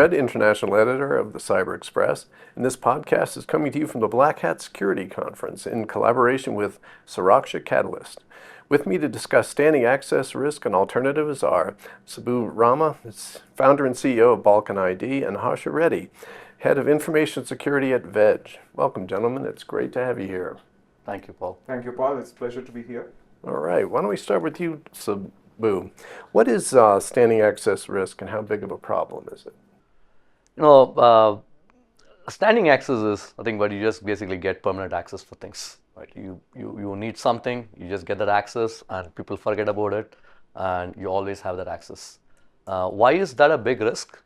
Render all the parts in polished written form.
Shread, International Editor of the Cyber Express, and this podcast is coming to you from the Black Hat Security Conference in collaboration with Suraksha Catalyst. With me to discuss standing access risk and alternatives are Subbu Rama, founder and CEO of BalkanID, and Harsha Reddy, Head of Information Security at Veg. Welcome, gentlemen. It's great to have you here. Thank you, Paul. Thank you, Paul. It's a pleasure to be here. All right. Why don't we start with you, Subbu? What is standing access risk and how big of a problem is it? Standing access is nothing but you just basically get permanent access for things. Right? You need something, you just get that access, and people forget about it, and you always have that access. Why is that a big risk?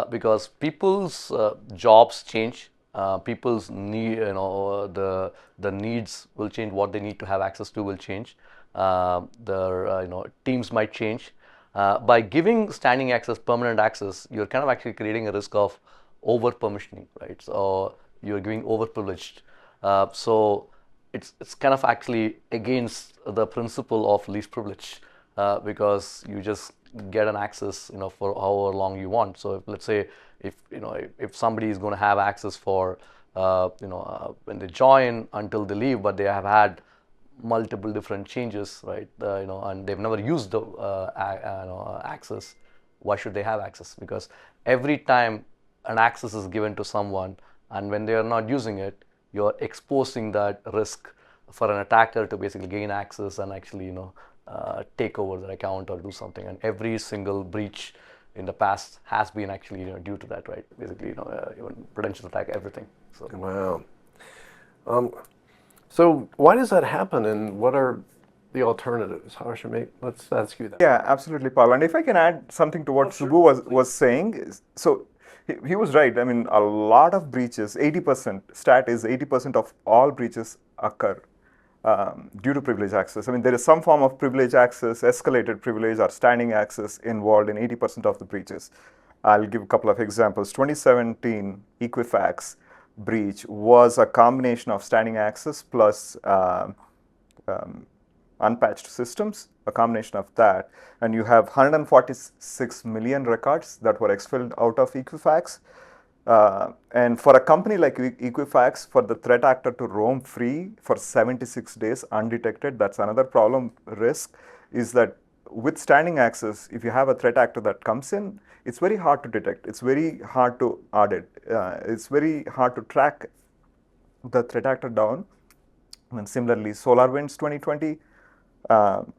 Because people's jobs change. People's need, the needs will change. What they need to have access to will change. Their teams might change. By giving standing access, permanent access, you're kind of actually creating a risk of over permissioning, right? So you're giving over privileged. So it's kind of actually against the principle of least privilege, because you just get an access, for however long you want. So let's say if somebody is going to have access for when they join until they leave, but they have had multiple different changes, right? And they've never used the access. Why should they have access? Because every time an access is given to someone, and when they are not using it, you're exposing that risk for an attacker to basically gain access and actually, take over their account or do something. And every single breach in the past has been actually, due to that, right? Basically, even potential attack, everything. So. Wow. So why does that happen, and what are the alternatives? Harsha, let's ask you that. Yeah, absolutely, Paul. And if I can add something to what Subbu was saying, so he was right. I mean, a lot of breaches, 80%, stat is 80% of all breaches occur due to privilege access. I mean, there is some form of privilege access, escalated privilege, or standing access involved in 80% of the breaches. I'll give a couple of examples. 2017 Equifax breach was a combination of standing access plus unpatched systems, a combination of that, and you have 146 million records that were expelled out of Equifax. And for a company like Equifax, for the threat actor to roam free for 76 days undetected, that's another problem risk, is that with standing access, if you have a threat actor that comes in, it's very hard to detect. It's very hard to audit. It's very hard to track the threat actor down. And similarly, SolarWinds 2020,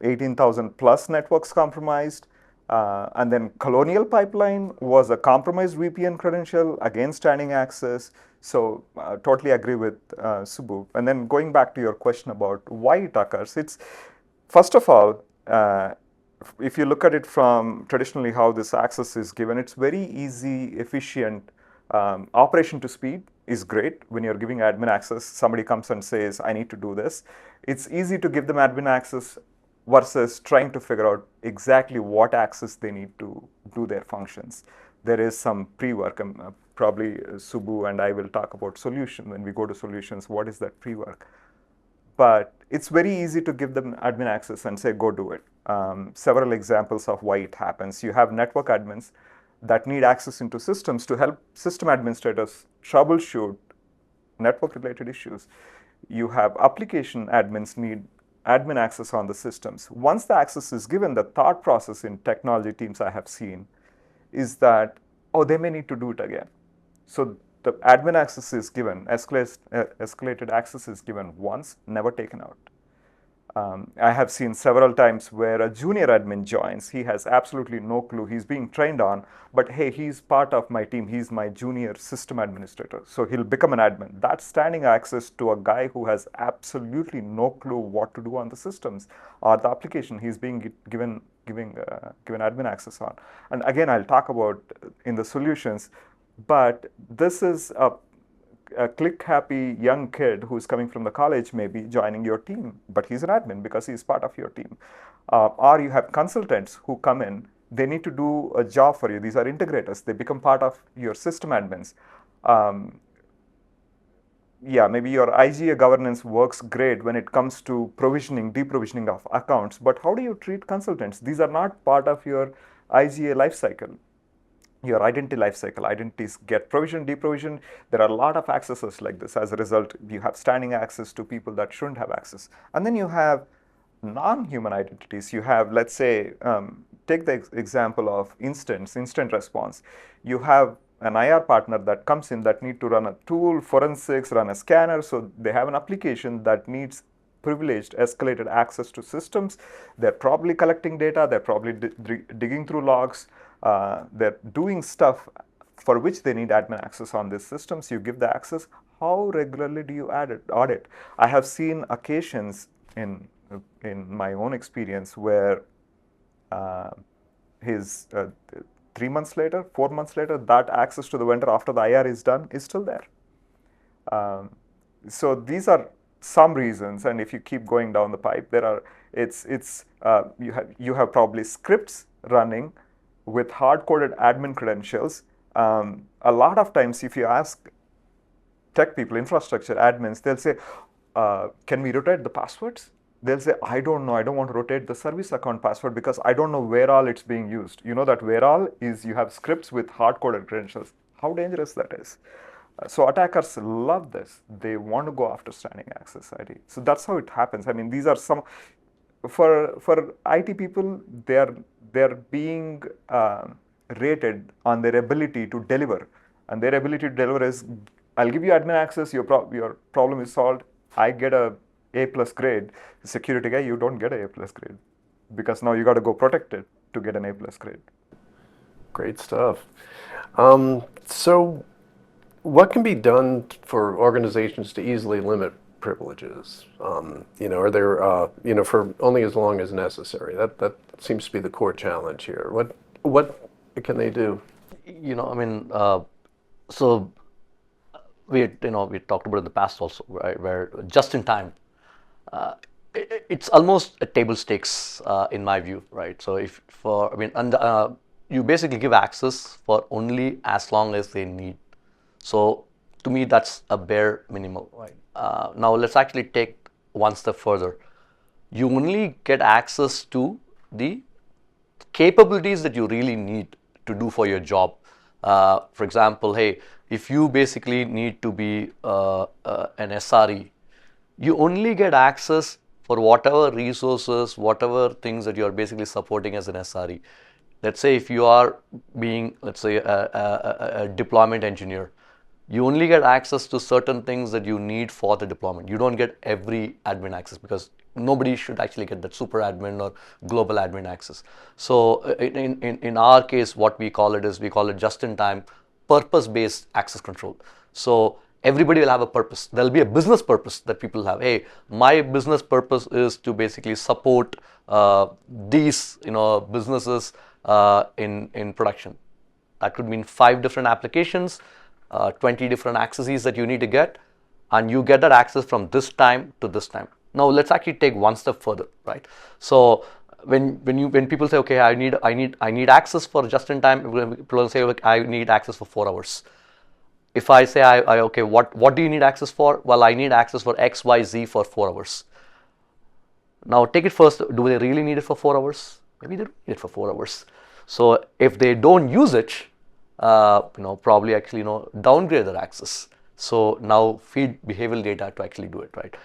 18,000 plus networks compromised. And then Colonial Pipeline was a compromised VPN credential against standing access. So totally agree with Subbu. And then going back to your question about why it occurs, it's first of all, if you look at it from traditionally how this access is given, it's very easy, efficient. Operation to speed is great when you're giving admin access. Somebody comes and says, I need to do this. It's easy to give them admin access versus trying to figure out exactly what access they need to do their functions. There is some pre-work. Probably Subbu and I will talk about solution. When we go to solutions, what is that pre-work? But it's very easy to give them admin access and say, go do it. Several examples of why it happens. You have network admins that need access into systems to help system administrators troubleshoot network-related issues. You have application admins need admin access on the systems. Once the access is given, the thought process in technology teams I have seen is that, they may need to do it again. So the admin access is given, escalated access is given once, never taken out. I have seen several times where a junior admin joins. He has absolutely no clue. He's being trained on, but hey, he's part of my team. He's my junior system administrator. So he'll become an admin. That's standing access to a guy who has absolutely no clue what to do on the systems or the application he's being given admin access on. And again, I'll talk about in the solutions, but this is a click-happy young kid who's coming from the college maybe joining your team, but he's an admin because he's part of your team. Or you have consultants who come in, they need to do a job for you. These are integrators. They become part of your system admins. Maybe your IGA governance works great when it comes to provisioning, deprovisioning of accounts, but how do you treat consultants? These are not part of your IGA lifecycle. your identity lifecycle. Identities get provisioned, deprovisioned. There are a lot of accesses like this. As a result, you have standing access to people that shouldn't have access. And then you have non-human identities. You have, let's say, take the example of instant response. You have an IR partner that comes in that need to run a tool, forensics, run a scanner. So they have an application that needs privileged, escalated access to systems. They're probably collecting data. They're probably digging through logs. They're doing stuff for which they need admin access on these systems. You give the access. How regularly do you audit? I have seen occasions in my own experience where 3 months later, 4 months later, that access to the vendor after the IR is done is still there. So these are some reasons, and if you keep going down the pipe, you have probably scripts running with hard-coded admin credentials. A lot of times, if you ask tech people, infrastructure admins, they'll say, can we rotate the passwords? They'll say, I don't know, I don't want to rotate the service account password because I don't know where all it's being used. You know that where all is you have scripts with hard-coded credentials. How dangerous that is. So attackers love this. They want to go after standing access ID. So that's how it happens. I mean, these are some, for IT people, they're being rated on their ability to deliver. And their ability to deliver is, I'll give you admin access, your problem is solved, I get a A+ grade. Security guy, you don't get a A+ grade because now you got to go protect it to get an A+ grade. Great stuff. So what can be done for organizations to easily limit privileges? Are there, for only as long as necessary? That seems to be the core challenge here. What can they do? So we talked about it in the past also, right? Where just in time, it's almost a table stakes in my view, right? So you basically give access for only as long as they need. So to me, that's a bare minimal, right? Now let's actually take one step further. You only get access to the capabilities that you really need to do for your job. For example, hey, if you basically need to be an SRE, you only get access for whatever resources, whatever things that you're basically supporting as an SRE. Let's say if you are being, let's say, a deployment engineer, you only get access to certain things that you need for the deployment. You don't get every admin access because nobody should actually get that super admin or global admin access. So in our case, what we call it just-in-time purpose-based access control. So everybody will have a purpose. There'll be a business purpose that people have. Hey, my business purpose is to basically support these businesses in production. That could mean 5 different applications, 20 different accesses that you need to get, and you get that access from this time to this time. Now let's actually take one step further, right? So when people say, okay, I need access for just in time, people say, okay, I need access for 4 hours. If I say, okay, what do you need access for? Well, I need access for X, Y, Z for 4 hours. Now take it first, do they really need it for 4 hours? Maybe they don't need it for 4 hours. So if they don't use it, probably actually downgrade their access. So now feed behavioral data to actually do it, right?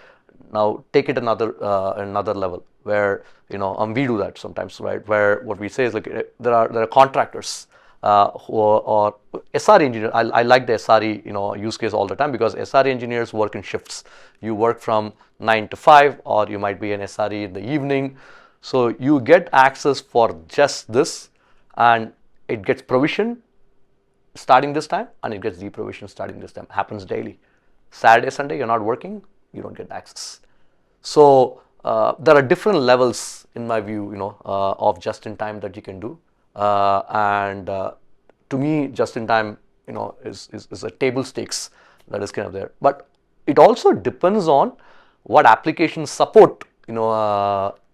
Now take it another level where we do that sometimes, right? Where what we say is like there are contractors or SRE engineers. I like the SRE use case all the time because SRE engineers work in shifts. You work from 9 to 5, or you might be an SRE in the evening. So you get access for just this, and it gets provisioned starting this time, and it gets deprovisioned starting this time. Happens daily. Saturday, Sunday, you're not working, you don't get access. So there are different levels, in my view, of just-in-time that you can do. And to me, just-in-time, is a table stakes that is kind of there. But it also depends on what applications support,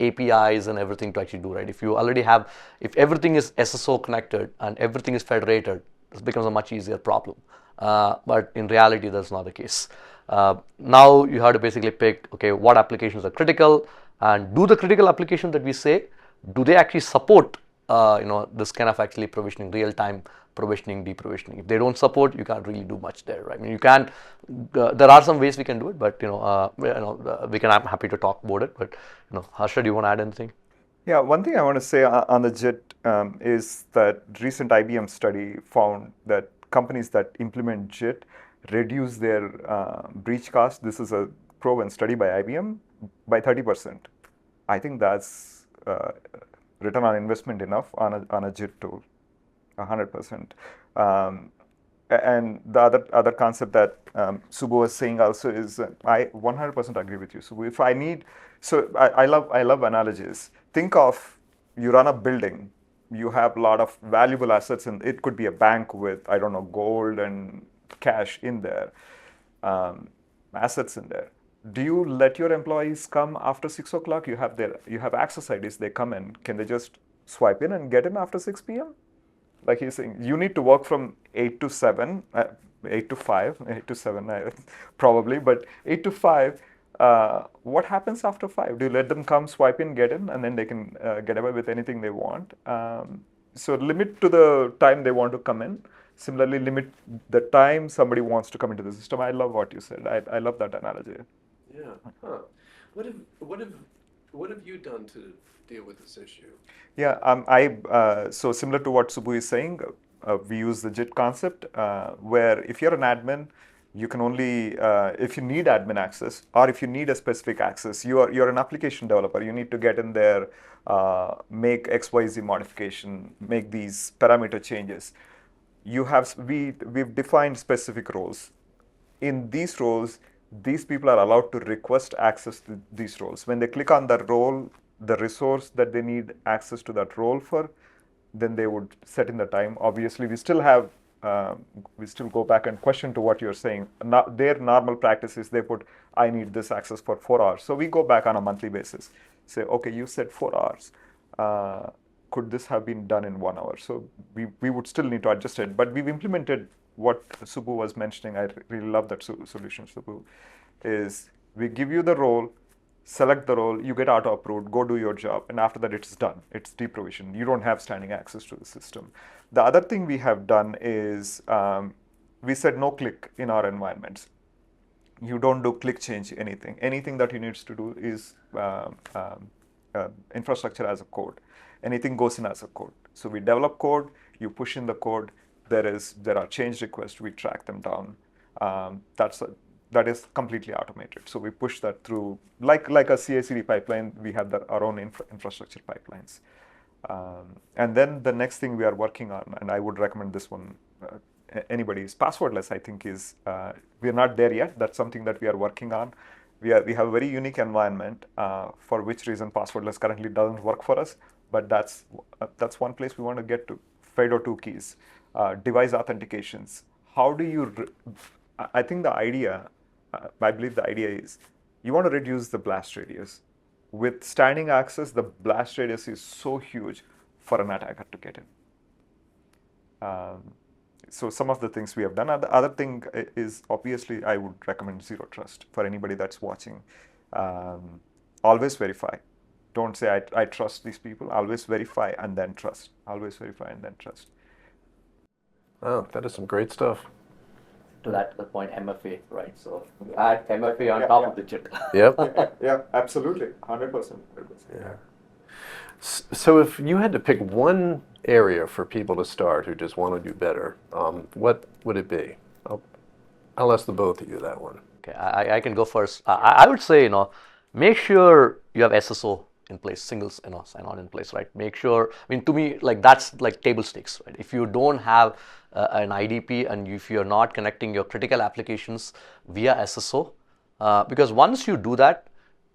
APIs and everything to actually do, right? If you already have, if everything is SSO connected and everything is federated, this becomes a much easier problem. But in reality, that's not the case. Now you have to basically pick, okay, what applications are critical, and do the critical applications that we say, do they actually support, this kind of actually provisioning real-time provisioning, deprovisioning. If they don't support, you can't really do much there, right? I mean, you can. There are some ways we can do it, but we can. I'm happy to talk about it. But Harsha, do you want to add anything? Yeah, one thing I want to say on the JIT is that recent IBM study found that companies that implement JIT reduce their breach cost. This is a proven study by IBM by 30%. I think that's return on investment enough on a JIT tool, 100%. And the other concept that Subbu was saying also is I 100% agree with you. So if I need, so I love analogies. Think of you run a building, you have a lot of valuable assets, and it could be a bank with, I don't know, gold and cash in there, assets in there. Do you let your employees come after 6 o'clock? You have access IDs. They come in. Can they just swipe in and get in after 6 p.m.? Like he's saying, you need to work from 8 to 7, 8 to 5, 8 to 7 probably, but 8 to 5. What happens after 5? Do you let them come, swipe in, get in, and then they can get away with anything they want? So limit to the time they want to come in. Similarly, limit the time somebody wants to come into the system. I love what you said. I love that analogy. Yeah. Huh. What have you done to deal with this issue? Yeah. So similar to what Subbu is saying, we use the JIT concept where if you're an admin, you can only if you need admin access or if you need a specific access, you're an application developer. You need to get in there, make XYZ modification, make these parameter changes. We've defined specific roles. In these roles, these people are allowed to request access to these roles. When they click on the role, the resource that they need access to that role for, then they would set in the time. Obviously, we still go back and question to what you're saying. Their normal practice is they put, I need this access for 4 hours. So we go back on a monthly basis. Say, okay, you said 4 hours. Could this have been done in 1 hour? So we would still need to adjust it. But we've implemented what Subbu was mentioning. I really love that solution, Subbu, is we give you the role, select the role, you get auto approved, go do your job, and after that it's done. It's deprovisioned. You don't have standing access to the system. The other thing we have done is we said no click in our environments. You don't do click change anything. Anything that you need to do is infrastructure as a code. Anything goes in as a code. So we develop code, you push in the code, there are change requests, we track them down. That is completely automated. So we push that through, like a CI/CD pipeline, we have our own infrastructure pipelines. And then the next thing we are working on, and I would recommend this one, anybody, is passwordless, I think is, we're not there yet. That's something that we are working on. We have a very unique environment, for which reason passwordless currently doesn't work for us, but that's one place we want to get to. FIDO2 keys, device authentications. How do you, I think the idea, I believe the idea is, you want to reduce the blast radius. With standing access, the blast radius is so huge for an attacker to get in. So some of the things we have done. The other thing is, obviously, I would recommend zero trust for anybody that's watching. Always verify. Don't say, I trust these people. Always verify and then trust. Always verify and then trust. Oh, that is some great stuff. To the point, MFA, right? So you add MFA on top of the JIT. Yep. Yeah, absolutely. 100%. Yeah. So if you had to pick one area for people to start who just want to do better, what would it be? I'll ask the both of you that one. Okay, I can go first. I would say, make sure you have SSO in place, single sign-on in place, right? Make sure, I mean, to me, like that's like table stakes, right? If you don't have an IDP and if you're not connecting your critical applications via SSO, because once you do that,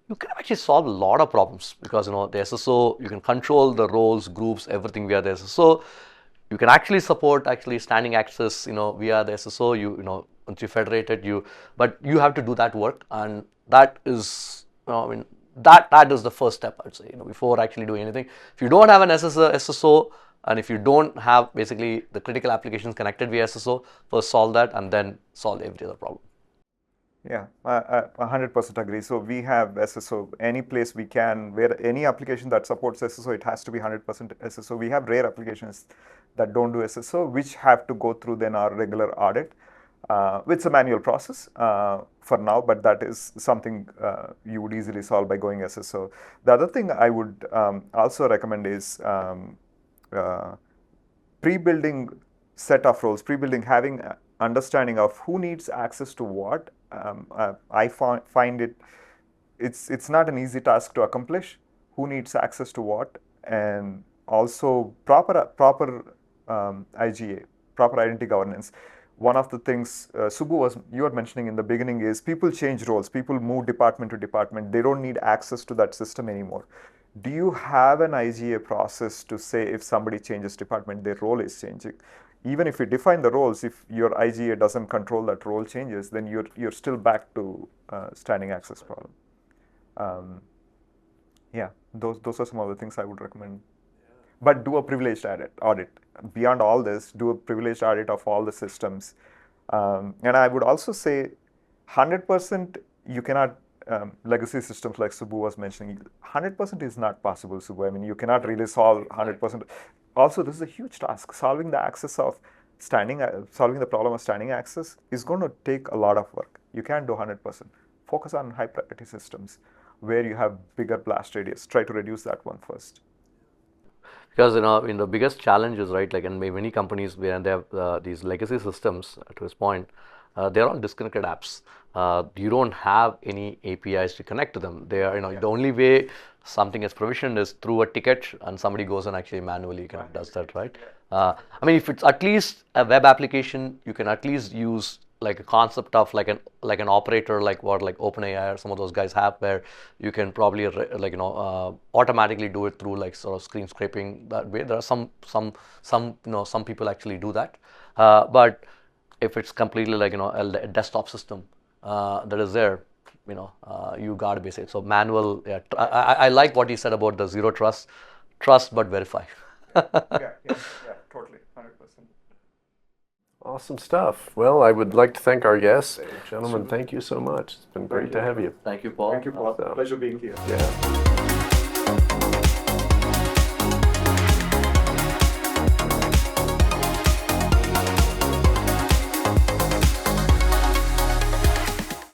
you can actually solve a lot of problems because, the SSO, you can control the roles, groups, everything via the SSO. You can actually support standing access, via the SSO, once you federate it, but you have to do that work, and that is, that is the first step, I'd say, before actually doing anything. If you don't have an SSO, and if you don't have basically the critical applications connected via SSO, first solve that and then solve every other problem. Yeah, I 100% agree. So we have SSO any place we can, where any application that supports SSO, it has to be 100% SSO. We have rare applications that don't do SSO, which have to go through then our regular audit. It's a manual process for now, but that is something you would easily solve by going SSO. The other thing I would also recommend is pre-building set of roles, pre-building having understanding of who needs access to what. I find it's not an easy task to accomplish. Who needs access to what, and also proper IGA, proper identity governance. One of the things Subbu you were mentioning in the beginning is people change roles. People move department to department. They don't need access to that system anymore. Do you have an IGA process to say if somebody changes department, their role is changing? Even if you define the roles, if your IGA doesn't control that role changes, then you're still back to standing access problem. Yeah, those are some of the things I would recommend. But do a privileged audit. Beyond all this, do a privileged audit of all the systems. And I would also say 100% you cannot, legacy systems like Subbu was mentioning, 100% is not possible, Subbu. I mean, you cannot really solve 100%. Also, this is a huge task. Solving the problem of standing access is going to take a lot of work. You can't do 100%. Focus on high priority systems where you have bigger blast radius. Try to reduce that one first. Because the biggest challenge is, right, like in many companies where they have these legacy systems, to his point, they're all disconnected apps. You don't have any APIs to connect to them. They are, the only way something is provisioned is through a ticket, and somebody goes and actually manually kind of does that, right? I mean, if it's at least a web application, you can at least use like a concept of like an operator like what like OpenAI or some of those guys have, where you can probably automatically do it through like sort of screen scraping that way. There are some people actually do that, but if it's completely like a desktop system that is there, you got to be safe. So manual. Yeah, I like what he said about the zero trust but verify. yeah, totally, 100%. Awesome stuff. Well, I would like to thank our guests. Gentlemen, thank you so much. It's been great to have you. Thank you, Paul. Thank you, Paul. Pleasure being here. Yeah.